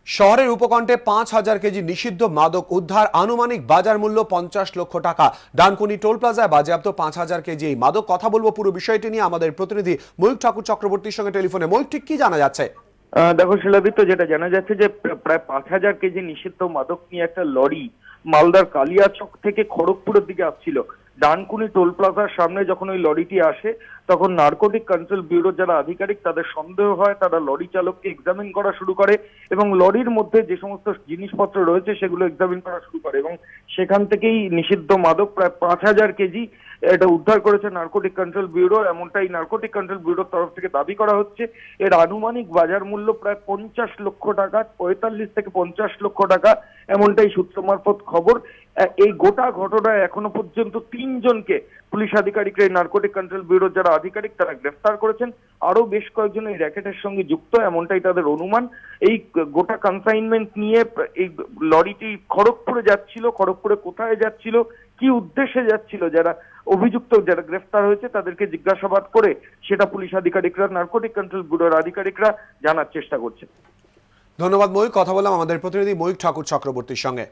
শহরের উপকণ্ঠে ৫,০০০ কেজি নিষিদ্ধ মাদক উদ্ধার, আনুমানিক বাজার মূল্য ৫০ লক্ষ টাকা। ডানকুনি টোল প্লাজায় বাজেয়াপ্ত ৫,০০০ কেজি এই মাদক। কথা বলবো পুরো বিষয়টি নিয়ে আমাদের প্রতিনিধি ময়ূক ঠাকুর চক্রবর্তীর সঙ্গে টেলিফোনে। ময়ূক, ঠিক কি জানা যাচ্ছে? দেখো শিলাদিত্য, যেটা জানা যাচ্ছে যে প্রায় ৫,০০০ কেজি নিষিদ্ধ মাদক নিয়ে একটা লরি মালদার কালিয়াচক থেকে খড়গপুরের দিকে আসছিল। ডানকুনি টোল প্লাজার সামনে যখন ওই লরিটি আসে, তখন নার্কোটিক কন্ট্রোল ব্যুরোর যারা আধিকারিক তাদের সন্দেহ হয়, তারা লরি চালককে এক্সামিন করা শুরু করে এবং লরির মধ্যে যে সমস্ত জিনিসপত্র রয়েছে সেগুলো এক্সামিন করা শুরু করে এবং সেখান থেকেই নিষিদ্ধ মাদক প্রায় ৫,০০০ কেজি এটা উদ্ধার করেছে নার্কোটিক কন্ট্রোল ব্যুরো। এমনটাই নার্কোটিক কন্ট্রোল ব্যুরোর তরফ থেকে দাবি করা হচ্ছে। এর আনুমানিক বাজার মূল্য প্রায় ৫০ লক্ষ টাকা, ৪৫ থেকে ৫০ লক্ষ টাকা, এমনটাই সূত্র মারফত খবর। এই গোটা ঘটনায় এখনো পর্যন্ত ৩ জনকে পুলিশ আধিকারিকরা, এই নার্কোটিক কন্ট্রোল ব্যুরোর যারা আধিকারিক তারা গ্রেফতার করেছেন। আরো বেশ কয়েকজন এই র্যাকেটের সঙ্গে যুক্ত, এমনটাই তাদের অনুমান। এই গোটা কনসাইনমেন্ট নিয়ে এই লরিটি খড়গপুরে যাচ্ছিল, খড়গপুরে কোথায় যাচ্ছিল, কি উদ্দেশ্যে যাচ্ছিল, যারা অভিযুক্ত, যারা গ্রেফতার হয়েছে তাদেরকে জিজ্ঞাসাবাদ করে সেটা পুলিশ আধিকারিকরা, নার্কোটিক কন্ট্রোল ব্যুরোর আধিকারিকরা জানার চেষ্টা করছে। ধন্যবাদ ময়ূক। কথা বললাম আমাদের প্রতিনিধি ময়ূক ঠাকুর চক্রবর্তীর সঙ্গে।